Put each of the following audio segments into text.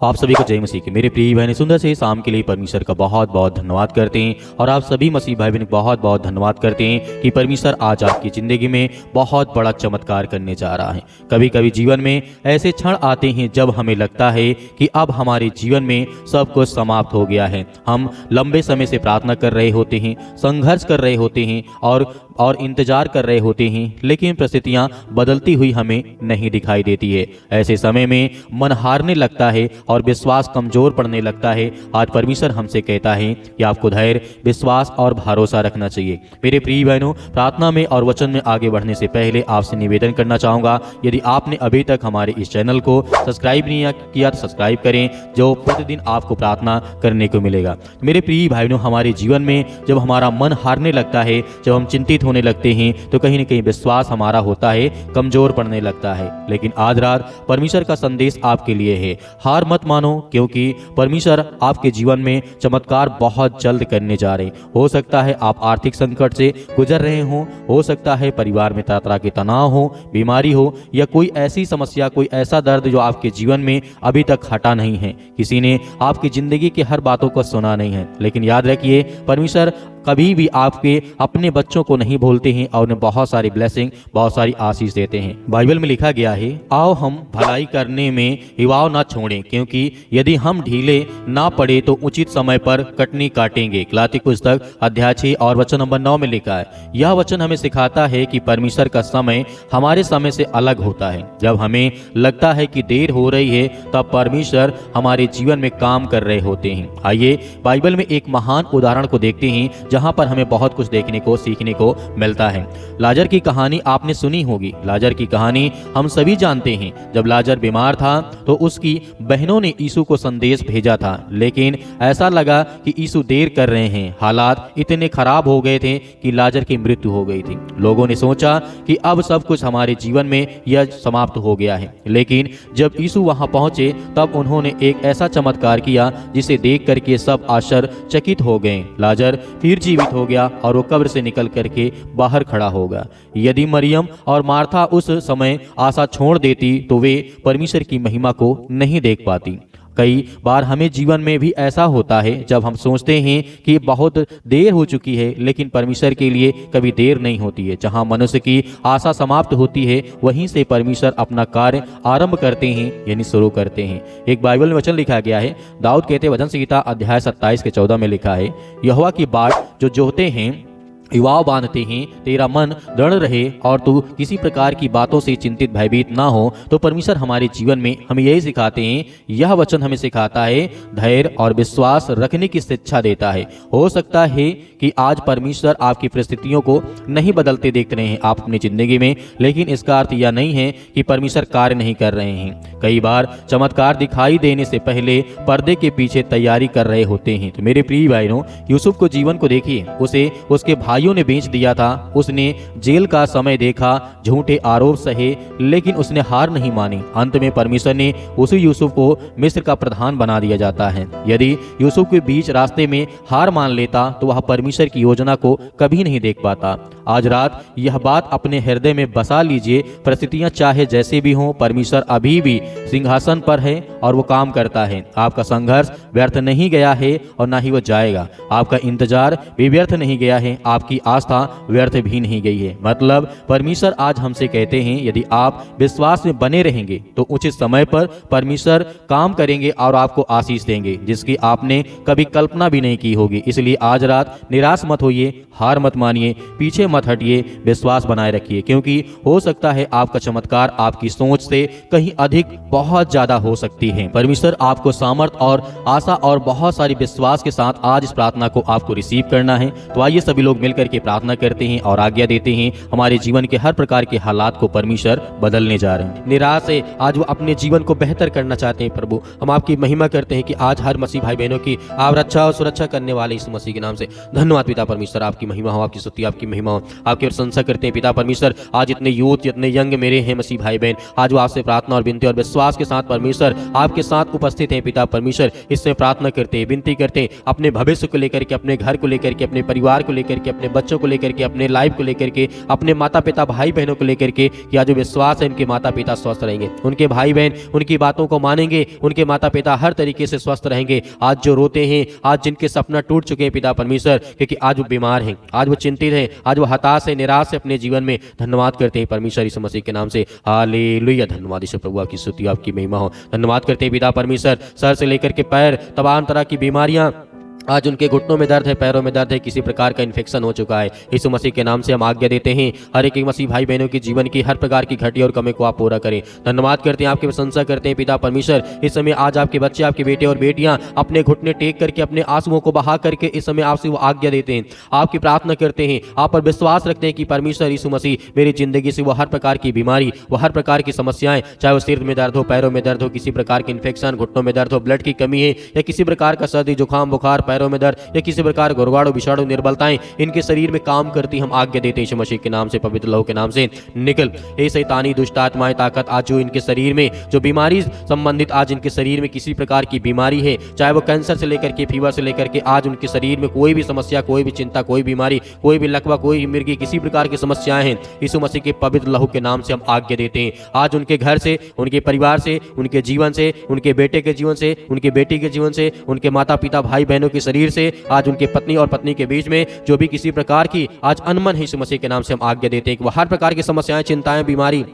आप सभी को जय मसीह की। मेरे प्रिय बहन सुंदर से शाम के लिए परमेश्वर का बहुत बहुत धन्यवाद करते हैं और आप सभी मसीह भाई बहन बहुत बहुत धन्यवाद करते हैं कि परमेश्वर आज आपकी ज़िंदगी में बहुत बड़ा चमत्कार करने जा रहा है। कभी कभी जीवन में ऐसे क्षण आते हैं जब हमें लगता है कि अब हमारे जीवन में सब कुछ समाप्त हो गया है। हम लंबे समय से प्रार्थना कर रहे होते हैं, संघर्ष कर रहे होते हैं और इंतजार कर रहे होते हैं, लेकिन परिस्थितियाँ बदलती हुई हमें नहीं दिखाई देती है। ऐसे समय में मन हारने लगता है और विश्वास कमजोर पड़ने लगता है। आज परमेश्वर हमसे कहता है कि आपको धैर्य, विश्वास और भरोसा रखना चाहिए। मेरे प्रिय बहनों, प्रार्थना में और वचन में आगे बढ़ने से पहले आपसे निवेदन करना चाहूँगा, यदि आपने अभी तक हमारे इस चैनल को सब्सक्राइब नहीं किया तो सब्सक्राइब करें, जो प्रतिदिन आपको प्रार्थना करने को मिलेगा। मेरे प्रिय भाई बहनों, हमारे जीवन में जब हमारा मन हारने लगता है, जब हम चिंतित होने लगते हैं, तो कहीं न कहीं विश्वास हमारा होता है कमजोर पड़ने लगता है। लेकिन आज रात परमेश्वर का संदेश आपके लिए है, हार मत मानो, क्योंकि परमेश्वर आपके जीवन में चमत्कार बहुत जल्द करने जा रहे हैं। हो सकता है आप आर्थिक संकट से गुजर रहे हो सकता है परिवार में तरह तरह के तनाव हो, बीमारी हो, या कोई ऐसी समस्या, कोई ऐसा दर्द जो आपके जीवन में अभी तक हटा नहीं है। किसी ने आपकी जिंदगी की हर बातों को सुना नहीं है, लेकिन याद रखिए परमेश्वर कभी भी आपके अपने बच्चों को नहीं भूलते हैं और उन्हें बहुत सारी ब्लेसिंग, बहुत सारी आशीष देते हैं। बाइबल में लिखा गया है, आओ हम भलाई करने में युवाओं ना छोड़ें, क्योंकि यदि हम ढीले ना पड़े तो उचित समय पर कटनी काटेंगे। गलाती पुस्तक अध्याय 6 और वचन नंबर 9 में लिखा है। यह वचन हमें सिखाता है कि परमेश्वर का समय हमारे समय से अलग होता है। जब हमें लगता है कि देर हो रही है, तब परमेश्वर हमारे जीवन में काम कर रहे होते हैं। आइए बाइबल में एक महान उदाहरण को देखते हैं, जहां पर हमें बहुत कुछ देखने को, सीखने को मिलता है। लाजर की कहानी आपने सुनी होगी। लाजर की कहानी हम सभी जानते हैं। जब लाजर बीमार था तो उसकी बहनों ने यीशु को संदेश भेजा था, लेकिन ऐसा लगा कि यीशु देर कर रहे हैं। हालात इतने खराब हो गए थे कि लाजर की मृत्यु हो गई थी। लोगों ने सोचा कि अब सब कुछ हमारे जीवन में यह समाप्त हो गया है, लेकिन जब यीशु वहां पहुंचे तब उन्होंने एक ऐसा चमत्कार किया जिसे देख करके सब आश्चर्यचकित हो गए। लाजर फिर जीवित हो गया और वो कब्र से निकल करके बाहर खड़ा होगा। यदि मरियम और मार्था उस समय आशा छोड़ देती तो वे परमेश्वर की महिमा को नहीं देख पाती। कई बार हमें जीवन में भी ऐसा होता है, जब हम सोचते हैं कि बहुत देर हो चुकी है, लेकिन परमेश्वर के लिए कभी देर नहीं होती है। जहां मनुष्य की आशा समाप्त होती है, वहीं से परमेश्वर अपना कार्य आरंभ करते हैं, यानी शुरू करते हैं। एक बाइबल में वचन लिखा गया है, दाऊद कहते वचन संहिता अध्याय 27 के 14 में लिखा है, यहोवा की बाट जो जोहते हैं युवाओं बांधते हैं, तेरा मन दृढ़ रहे और तू किसी प्रकार की बातों से चिंतित भयभीत ना हो। तो परमेश्वर हमारे जीवन में हमें यही सिखाते हैं। यह वचन हमें सिखाता है धैर्य और विश्वास रखने की शिक्षा देता है। हो सकता है कि आज परमेश्वर आपकी परिस्थितियों को नहीं बदलते देख रहे हैं आप अपनी जिंदगी में, लेकिन इसका अर्थ यह नहीं है कि परमेश्वर कार्य नहीं कर रहे हैं। कई बार चमत्कार दिखाई देने से पहले पर्दे के पीछे तैयारी कर रहे होते हैं। तो मेरे प्रिय भाइयों, यूसुफ को जीवन को देखिए, उसे उसके भाइयों ने बेच दिया था। उसने जेल का समय देखा, झूठे आरोप सहे, लेकिन उसने हार नहीं मानी। अंत में परमेश्वर ने उसी यूसुफ को मिस्र का प्रधान बना दिया जाता है। यदि यूसुफ के बीच रास्ते में हार मान लेता तो वह परमेश्वर की योजना को कभी नहीं देख पाता। आज रात यह बात अपने हृदय में बसा लीजिए, परिस्थितियां चाहे जैसे भी हों, परमेश्वर अभी भी सिंहासन पर है और वो काम करता है। आपका संघर्ष व्यर्थ नहीं गया है और ना ही वो जाएगा। आपका इंतजार भी व्यर्थ नहीं गया है, आपकी आस्था व्यर्थ भी नहीं गई है। मतलब परमेश्वर आज हमसे कहते हैं, यदि आप विश्वास में बने रहेंगे तो उचित समय पर परमेश्वर काम करेंगे और आपको आशीष देंगे, जिसकी आपने कभी कल्पना भी नहीं की होगी। इसलिए आज रात निराश मत होइए, हार मत मानिए, पीछे मत हटिए, विश्वास बनाए रखिए, क्योंकि हो सकता है आपका चमत्कार आपकी सोच से कहीं अधिक बहुत ज्यादा हो सकती है। परमेश्वर आपको सामर्थ और आशा और बहुत सारी विश्वास के साथ आज इस प्रार्थना को आपको रिसीव करना है। तो आइए सभी लोग मिलकर के प्रार्थना करते हैं और आज्ञा देते हैं। हमारे जीवन के हर प्रकार के हालात को परमेश्वर बदलने जा रहे हैं। निराश है, आज वो अपने जीवन को बेहतर करना चाहते हैं। प्रभु, हम आपकी महिमा करते हैं कि आज हर मसीह भाई बहनों की आप रक्षा और सुरक्षा करने वाले इस मसीह के नाम से धन्यवाद पिता परमेश्वर। आपकी महिमा हो, आपकी स्तुति, आपकी महिमा हो, आपकी प्रशंसा करते हैं पिता परमेश्वर। आज इतने यूथ, इतने यंग मेरे हैं मसीह भाई बहन, आज वो आपसे प्रार्थना और विनती और विश्वास के साथ परमेश्वर आपके साथ उपस्थित हैं पिता परमेश्वर। इसमें प्रार्थना करते हैं, विनती करते हैं, अपने भविष्य को लेकर के, अपने घर को लेकर के, अपने परिवार को लेकर के, अपने बच्चों को लेकर के, अपने लाइफ को लेकर के, अपने माता पिता भाई बहनों को लेकर के कि आज जो विश्वास है उनके माता पिता स्वस्थ रहेंगे, उनके भाई बहन उनकी बातों को मानेंगे, उनके माता पिता हर तरीके से स्वस्थ रहेंगे। आज जो रोते हैं, आज जिनके सपना टूट चुके हैं पिता परमेश्वर, क्योंकि आज वो बीमार हैं, आज वो चिंतित हैं, आज वो हताश है, निराश है अपने जीवन में, धन्यवाद करते हैं परमेश्वर यीशु मसीह के नाम से। हालेलुया, धन्यवाद यीशु प्रभु, आपकी स्तुति आपकी महिमा हो। धन्यवाद करते हैं पिता परमेश्वर, सर से लेकर के पैर तमाम तरह की बीमारियां, आज उनके घुटनों में दर्द है, पैरों में दर्द है, किसी प्रकार का इन्फेक्शन हो चुका है, यीशु मसीह के नाम से हम आज्ञा देते हैं हर एक मसीह भाई बहनों की जीवन की हर प्रकार की घटी और कमी को आप पूरा करें। धन्यवाद करते हैं, आपकी प्रशंसा करते हैं पिता परमेश्वर। इस समय आज आपके बच्चे, आपके बेटे और बेटियां अपने घुटने टेक करके, अपने आंसुओं को बहा करके इस समय आपसे वो आज्ञा देते हैं, आपकी प्रार्थना करते हैं, आप पर विश्वास रखते हैं कि परमेश्वर यीशु मसीह मेरी जिंदगी से वो हर प्रकार की बीमारी, वो हर प्रकार की समस्याएं, चाहे वो सिर में दर्द हो, पैरों में दर्द हो, किसी प्रकार की इन्फेक्शन, घुटनों में दर्द हो, ब्लड की कमी है, या किसी प्रकार का सर्दी जुकाम बुखार, पैरों में दर्द, या किसी प्रकार गुरगाड़ो विषाणु निर्बलताएं इनके शरीर में काम करती, हम आज्ञा देते हैं यीशु मसीह के नाम से, पवित्र लहू के नाम से निकल। ए शैतानी दुष्ट आत्माएं, ताकत, आज जो इनके शरीर में जो बीमारी संबंधित, आज इनके शरीर में किसी प्रकार की बीमारी है, चाहे वो कैंसर से लेकर के फीवर से लेकर के, आज उनके शरीर में कोई भी समस्या, कोई भी चिंता, कोई बीमारी, कोई भी लकवा, कोई भी मिर्गी, किसी प्रकार की समस्याएं हैं, यीशु मसीह के पवित्र लहू के नाम से हम आज्ञा देते हैं। आज उनके घर से, उनके परिवार से, उनके जीवन से, उनके बेटे के जीवन से, उनके बेटी के जीवन से, उनके माता पिता भाई बहनों के शरीर से, आज उनके पत्नी और पत्नी के बीच में जो भी किसी प्रकार की आज अनमन है, यीशु मसीह के नाम से हम आज्ञा देते हैं कि वह हर प्रकार की समस्याएं, चिंताएं, बीमारी,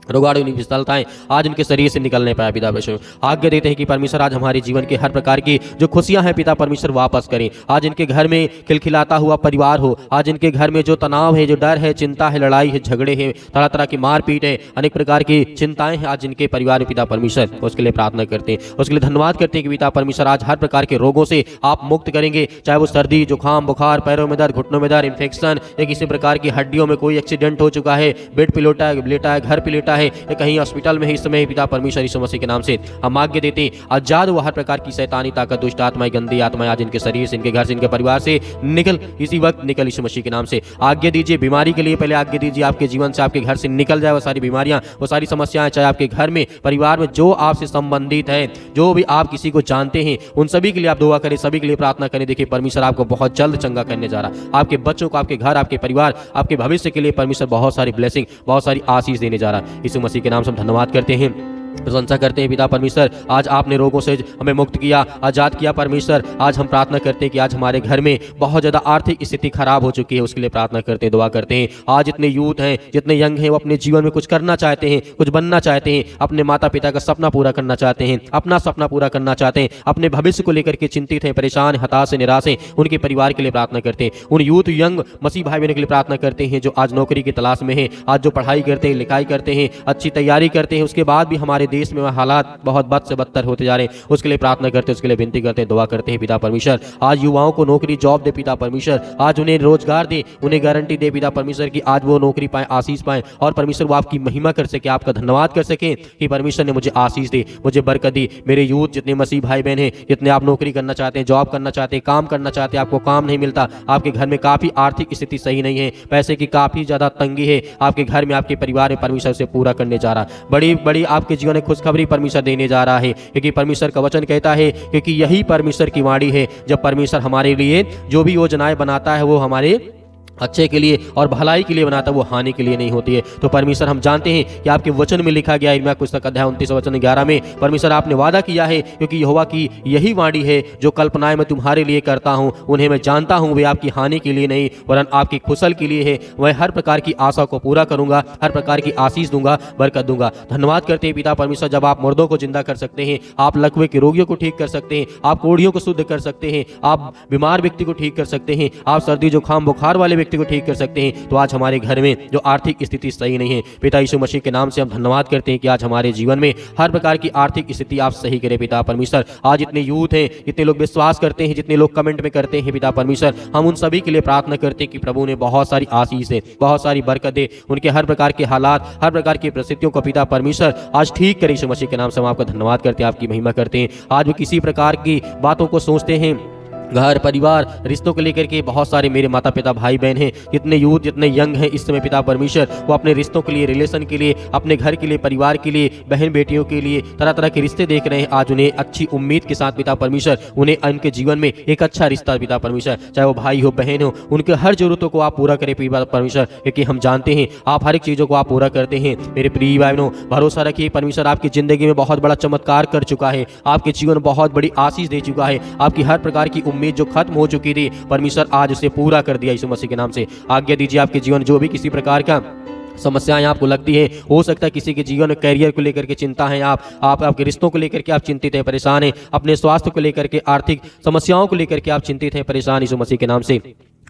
रोगाणु, विफलताएं आज उनके शरीर से निकलने पाए पिता परमेश्वर। आज्ञा देते हैं कि परमेश्वर आज हमारे जीवन के हर प्रकार की जो खुशियां हैं पिता परमेश्वर वापस करें। आज इनके घर में खिलखिलाता हुआ परिवार हो, आज इनके घर में जो तनाव है, जो डर है, चिंता है, लड़ाई है, झगड़े हैं, तरह तरह की मारपीट है, अनेक प्रकार की चिंताएं हैं आज इनके परिवार में पिता परमेश्वर, उसके लिए प्रार्थना करते हैं, उसके लिए धन्यवाद करते हैं कि पिता परमेश्वर आज हर प्रकार के रोगों से आप मुक्त करेंगे, चाहे वो सर्दी जुकाम बुखार, पैरों में दर्द, घुटनों में दर्द, इन्फेक्शन, या किसी प्रकार की हड्डियों में कोई एक्सीडेंट हो चुका है, बेड पे लेटा है, घर पे लेटा है, या कहीं हॉस्पिटल में इस समय पिता परमेश्वर यीशु मसीह के नाम से हम आज्ञा देते हैं, आजाद वो हर प्रकार की शैतानी ताकत, दुष्ट आत्माएं, गंदी आत्माएं आज इनके शरीर से, इनके घर से, इनके परिवार से निकल, इसी वक्त निकल यीशु मसीह के नाम से। आज्ञा दीजिए बीमारी के लिए, पहले आज्ञा दीजिए आपके जीवन से, आपके घर से निकल जाए वो सारी बीमारियां, वो सारी समस्याएं, चाहे आपके घर में, परिवार में जो आपसे संबंधित है, जो भी आप किसी को जानते हैं, उन सभी के लिए आप दुआ करें, सभी के लिए प्रार्थना करें। देखिए परमेश्वर आपको बहुत जल्द चंगा करने जा रहा है, आपके बच्चों को, आपके घर, आपके परिवार, आपके भविष्य के लिए परमेश्वर बहुत सारी ब्लेसिंग, बहुत सारी आशीष देने जा रहा है। यीशु मसीह के नाम से हम धन्यवाद करते हैं, प्रशंसा करते हैं पिता परमेश्वर। आज आपने रोगों से हमें मुक्त किया, आजाद किया परमेश्वर। आज हम प्रार्थना करते हैं कि आज हमारे घर में बहुत ज़्यादा आर्थिक स्थिति खराब हो चुकी है, उसके लिए प्रार्थना करते हैं, दुआ करते हैं। आज जितने यूथ हैं, जितने यंग हैं, वो अपने जीवन में कुछ करना चाहते हैं, कुछ बनना चाहते हैं, अपने माता पिता का सपना पूरा करना चाहते हैं, अपना सपना पूरा करना चाहते हैं, अपने भविष्य को लेकर के चिंतित हैं, परेशान, हताश, निराश हैं, उनके परिवार के लिए प्रार्थना करते हैं। उन यूथ यंग मसीह भाई बहनों के लिए प्रार्थना करते हैं जो आज नौकरी की तलाश में हैं, आज जो पढ़ाई करते हैं, लिखाई करते हैं, अच्छी तैयारी करते हैं, उसके बाद भी हमारे देश में हालात बहुत बद से बदतर होते जा रहे हैं, उसके लिए प्रार्थना करते हैं, उसके लिए विनती करते हैं, दुआ करते हैं पिता परमेश्वर। आज युवाओं को नौकरी, जॉब दे पिता परमेश्वर, आज उन्हें रोजगार दे, उन्हें गारंटी दे पिता परमेश्वर की आज वो नौकरी पाए, आशीष पाए, और परमेश्वर वो आपकी महिमा कर सके, आपका धन्यवाद कर सके कि परमेश्वर ने मुझे आशीष दी, मुझे बरकत दी। मेरे यूथ जितने मसीह भाई बहन हैं, जितने आप नौकरी करना चाहते हैं, जॉब करना चाहते हैं, काम करना चाहते हैं, आपको काम नहीं मिलता, आपके घर में काफी आर्थिक स्थिति सही नहीं है, पैसे की काफी ज्यादा तंगी है, आपके घर में, आपके परिवार में, परमेश्वर से पूरा करने जा रहा है। बड़ी बड़ी आपके जीवन में खुशखबरी परमेश्वर देने जा रहा है, क्योंकि परमेश्वर का वचन कहता है, क्योंकि यही परमेश्वर की वाणी है, जब परमेश्वर हमारे लिए जो भी योजनाएं बनाता है वो हमारे अच्छे के लिए और भलाई के लिए बनाता है, वो हानि के लिए नहीं होती है। तो परमेश्वर हम जानते हैं कि आपके वचन में लिखा गया, इर्मिया पुस्तक अध्याय 29 वचन 11 में परमेश्वर आपने वादा किया है, क्योंकि यहोवा की यही वाणी है, जो कल्पनाएं मैं तुम्हारे लिए करता हूं उन्हें मैं जानता हूं, वे आपकी हानि के लिए नहीं वरन आपकी कुशल के लिए है। मैं हर प्रकार की आशा को पूरा करूंगा, हर प्रकार की आशीष दूंगा, बरकत दूंगा। धन्यवाद करते हैं पिता परमेश्वर, जब आप मुर्दों को जिंदा कर सकते हैं, आप लकवे के रोगियों को ठीक कर सकते हैं, आप कोढ़ियों को शुद्ध कर सकते हैं, आप बीमार व्यक्ति को ठीक कर सकते हैं, आप सर्दी जुकाम बुखार वाले व्यक्ति को ठीक कर सकते हैं, तो आज हमारे घर में जो आर्थिक स्थिति सही नहीं है, पिता यीशु मसीह के नाम से हम धन्यवाद करते हैं कि आज हमारे जीवन में हर प्रकार की आर्थिक स्थिति आप सही करें पिता परमेश्वर। आज इतने यूथ हैं, जितने लोग विश्वास करते हैं, जितने लोग कमेंट में करते हैं पिता परमेश्वर, हम उन सभी के लिए प्रार्थना करते हैं कि प्रभु ने बहुत सारी आशीष दे, बहुत सारी बरकत दे, उनके हर प्रकार के हालात, हर प्रकार की परिस्थितियों को पिता परमेश्वर आज ठीक करे। यीशु मसीह के नाम से हम आपका धन्यवाद करते हैं, आपकी महिमा करते हैं। आज वो किसी प्रकार की बातों को सोचते हैं, घर परिवार रिश्तों को लेकर के बहुत सारे मेरे माता पिता भाई बहन हैं, जितने यूथ जितने यंग हैं इस समय पिता परमेश्वर वो अपने रिश्तों के लिए, रिलेशन के लिए, अपने घर के लिए, परिवार के लिए, बहन बेटियों के लिए तरह तरह के रिश्ते देख रहे हैं। आज उन्हें अच्छी उम्मीद के साथ पिता परमेश्वर उन्हें उनके जीवन में एक अच्छा रिश्ता पिता परमेश्वर, चाहे वो भाई हो बहन हो, उनके हर जरूरतों को आप पूरा करें पिता परमेश्वर, क्योंकि हम जानते हैं आप हर एक चीज़ों को आप पूरा करते हैं। मेरे प्रिय भाई बहनों, भरोसा रखिए परमेश्वर आपकी जिंदगी में बहुत बड़ा चमत्कार कर चुका है, आपके जीवन में बहुत बड़ी आशीष दे चुका है। आपकी हर प्रकार की उम्मीद जो खत्म हो चुकी थी परमेश्वर आज उसे पूरा कर दिया यीशु मसीह के नाम से। आज्ञा दीजिए आपके जीवन जो भी किसी प्रकार का समस्याएं आपको लगती है, हो सकता है किसी के जीवन में करियर को लेकर के चिंता है, आपके रिश्तों को लेकर के आप चिंतित हैं, परेशान हैं, अपने स्वास्थ्य को लेकर के, आर्थिक समस्याओं को लेकर के आप चिंतित हैं, परेशान यीशु मसीह के नाम से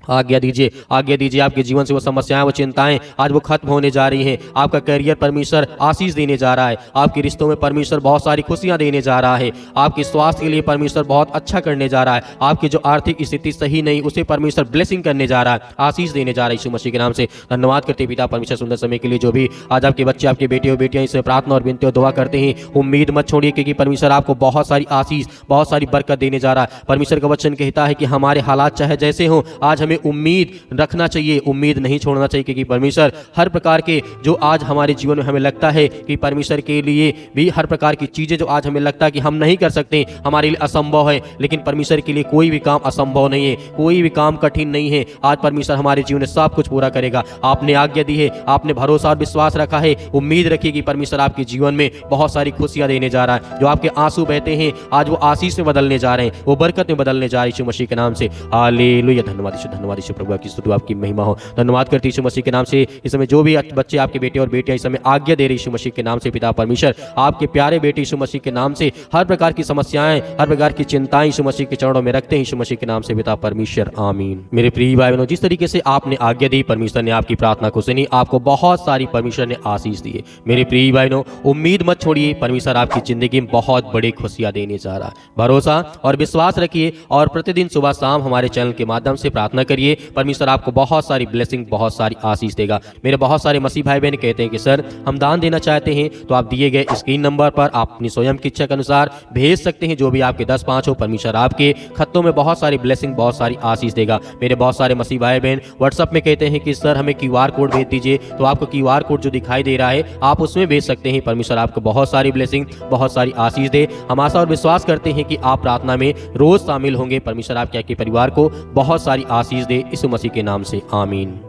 आज्ञा दीजिए आपके जीवन से वो समस्याएं, वो चिंताएं आज वो खत्म होने जा रही हैं। आपका करियर परमेश्वर आशीष देने जा रहा है, आपके रिश्तों में परमेश्वर बहुत सारी खुशियां देने जा रहा है, आपके स्वास्थ्य के लिए परमेश्वर बहुत अच्छा करने जा रहा है, आपकी जो आर्थिक स्थिति सही नहीं उसे परमेश्वर ब्लेसिंग करने जा रहा है, आशीष देने जा रहा है यीशु मसीह के नाम से। धन्यवाद करते पिता परमेश्वर सुंदर समय के लिए। जो भी आज आपके बच्चे, आपके बेटे और बेटियां इसमें प्रार्थना और विनती और दुआ करते हैं, उम्मीद मत छोड़िए, क्योंकि परमेश्वर आपको बहुत सारी आशीष, बहुत सारी बरकत देने जा रहा है। परमेश्वर का वचन कहता है कि हमारे हालात चाहे जैसे हों, आज हमें उम्मीद रखना चाहिए, उम्मीद नहीं छोड़ना चाहिए, क्योंकि परमेश्वर हर प्रकार के जो आज हमारे जीवन में हमें लगता है कि परमेश्वर के लिए भी हर प्रकार की चीजें जो आज हमें लगता है कि हम नहीं कर सकते, हमारे लिए असंभव है, लेकिन परमेश्वर के लिए कोई भी काम असंभव नहीं है, कोई भी काम कठिन नहीं है। आज परमेश्वर हमारे जीवन में सब कुछ पूरा करेगा। आपने आज्ञा दी है, आपने भरोसा और विश्वास रखा है, उम्मीद रखिए कि परमेश्वर आपके जीवन में बहुत सारी खुशियां देने जा रहा है। जो आपके आंसू बहते हैं आज वो आशीष में बदलने जा रहे हैं, वो बरकत में बदलने जा रहे हैं यीशु मसीह के नाम से। हालेलुया। धन्यवाद यीशु प्रभु, आपकी स्तुति आपकी महिमा हो। धन्यवाद करते यीशु मसीह के नाम से। इस समय जो भी बच्चे आपके बेटे और बेटियां इस समय आज्ञा दे रहे यीशु मसीह के नाम से, पिता परमेश्वर आपके प्यारे बेटे यीशु मसीह के नाम से हर प्रकार की समस्याएं, हर प्रकार की चिंताएं यीशु मसीह के चरणों में रखते हैं यीशु मसीह के नाम से, पिता परमेश्वर आमीन। मेरे प्रिय भाई बहनों, जिस तरीके से आपने आज्ञा दी परमेश्वर ने आपकी प्रार्थना को सुनी, आपको बहुत सारी परमेश्वर ने आशीष दी है। मेरे प्रिय भाई बहनों, उम्मीद मत छोड़िए, परमेश्वर आपकी जिंदगी में बहुत बड़ी खुशियां देने जा रहा है। भरोसा और विश्वास रखिए और प्रतिदिन सुबह शाम हमारे चैनल के माध्यम से प्रार्थना करिए, परमेश्वर आपको बहुत सारी ब्लेसिंग, बहुत सारी आशीष देगा। मेरे बहुत सारे मसीह भाई बहन कहते हैं कि सर हम दान देना चाहते हैं, तो आप दिए गए स्क्रीन नंबर पर आप अपनी स्वयं की इच्छा के अनुसार भेज सकते हैं, जो भी आपके 10-5 हो। परमेश्वर आपके खतों में बहुत सारी ब्लेसिंग, बहुत सारी आशीष देगा। मेरे बहुत सारे मसीह भाई बहन व्हाट्सएप में कहते हैं कि सर हमें QR कोड भेज दीजिए, तो आपको QR कोड जो दिखाई दे रहा है आप उसमें भेज सकते हैं। परमेश्वर आपको बहुत सारी ब्लेसिंग, बहुत सारी आशीष दे। हम आशा और विश्वास करते हैं कि आप प्रार्थना में रोज शामिल होंगे। परमेश्वर आपके परिवार को बहुत सारी आशीष दे, यीशु मसीह के नाम से आमीन।